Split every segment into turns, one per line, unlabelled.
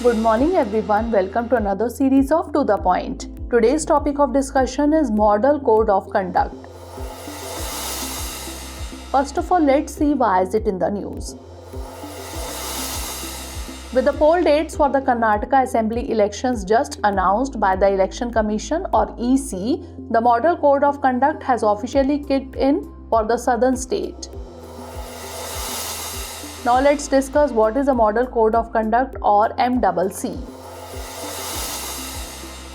Good morning everyone, welcome to another series of To The Point. Today's topic of discussion is Model Code of Conduct. First of all, let's see why is it in the news. With the poll dates for the Karnataka Assembly elections just announced by the Election Commission or EC, the Model Code of Conduct has officially kicked in for the southern state. Now let's discuss what is a Model Code of Conduct or MCC.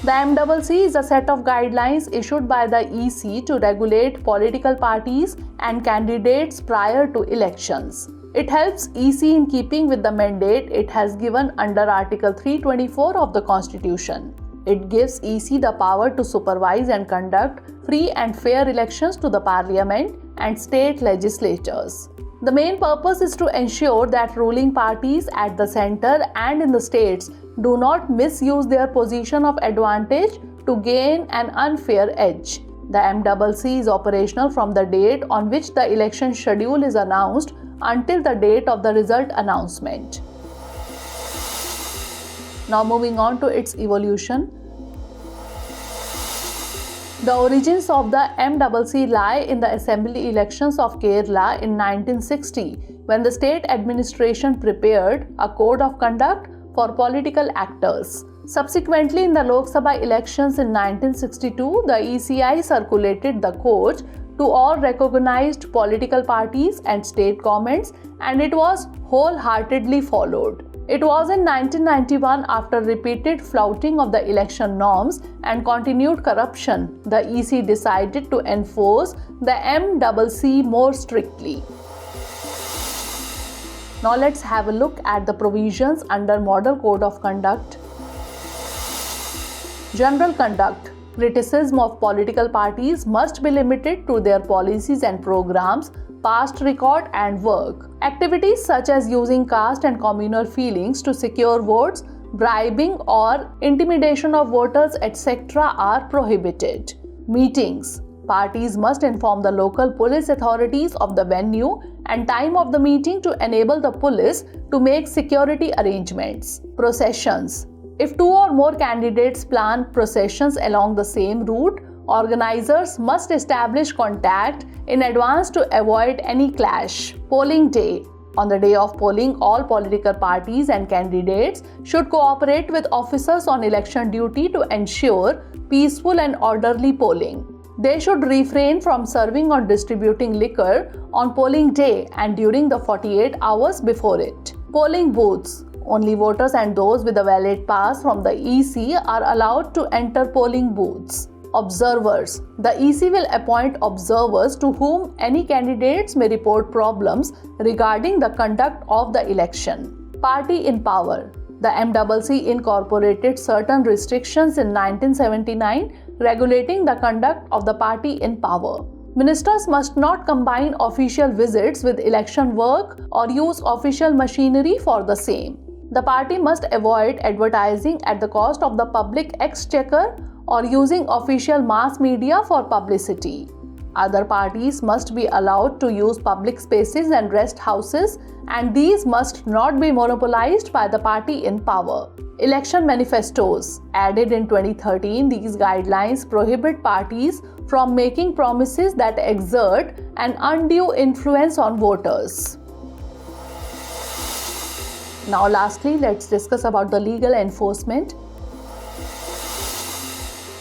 The MCC is a set of guidelines issued by the EC to regulate political parties and candidates prior to elections. It helps EC in keeping with the mandate it has given under Article 324 of the Constitution. It gives EC the power to supervise and conduct free and fair elections to the Parliament and state legislatures. The main purpose is to ensure that ruling parties at the center and in the states do not misuse their position of advantage to gain an unfair edge. The MCC is operational from the date on which the election schedule is announced until the date of the result announcement. Now moving on to its evolution. The origins of the MCC lie in the Assembly elections of Kerala in 1960, when the state administration prepared a code of conduct for political actors. Subsequently, in the Lok Sabha elections in 1962, the ECI circulated the code to all recognized political parties and state governments, and it was wholeheartedly followed. It was in 1991, after repeated flouting of the election norms and continued corruption, the EC decided to enforce the MCC more strictly. Now let's have a look at the provisions under Model Code of Conduct. General conduct. Criticism of political parties must be limited to their policies and programs, past record and work. Activities such as using caste and communal feelings to secure votes, bribing or intimidation of voters, etc. are prohibited. Meetings. Parties must inform the local police authorities of the venue and time of the meeting to enable the police to make security arrangements. Processions. If two or more candidates plan processions along the same route, organizers must establish contact in advance to avoid any clash. Polling day. On the day of polling, all political parties and candidates should cooperate with officers on election duty to ensure peaceful and orderly polling. They should refrain from serving or distributing liquor on polling day and during the 48 hours before it. Polling booths. Only voters and those with a valid pass from the EC are allowed to enter polling booths. Observers. The EC will appoint observers to whom any candidates may report problems regarding the conduct of the election. Party in power. The MCC incorporated certain restrictions in 1979 regulating the conduct of the party in power. Ministers must not combine official visits with election work or use official machinery for the same. The party must avoid advertising at the cost of the public exchequer or using official mass media for publicity. Other parties must be allowed to use public spaces and rest houses, and these must not be monopolized by the party in power. Election manifestos. Added in 2013, these guidelines prohibit parties from making promises that exert an undue influence on voters. Now lastly, let's discuss about the legal enforcement.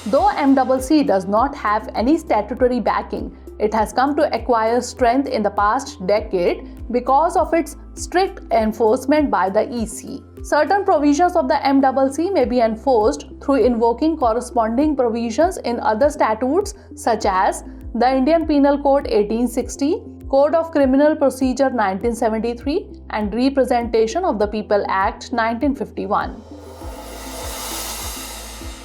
Though MCC does not have any statutory backing, it has come to acquire strength in the past decade because of its strict enforcement by the EC. Certain provisions of the MCC may be enforced through invoking corresponding provisions in other statutes such as the Indian Penal Code 1860, Code of Criminal Procedure 1973 and Representation of the People Act 1951.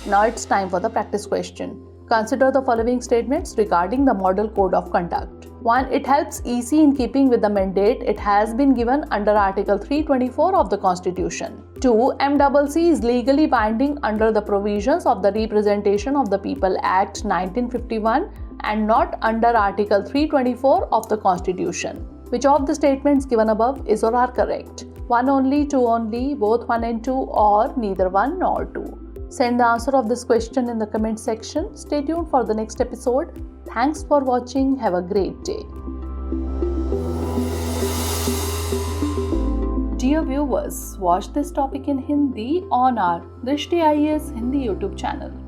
Now it's time for the practice question. Consider the following statements regarding the Model Code of Conduct. 1. It helps EC in keeping with the mandate it has been given under Article 324 of the Constitution. 2. MCC is legally binding under the provisions of the Representation of the People Act 1951 and not under Article 324 of the Constitution. Which of the statements given above is or are correct? 1 only, 2 only, both 1 and 2, or neither 1 nor 2? Send the answer of this question in the comment section. Stay tuned for the next episode. Thanks for watching. Have a great day. Dear viewers, watch this topic in Hindi on our Drishti IAS Hindi YouTube channel.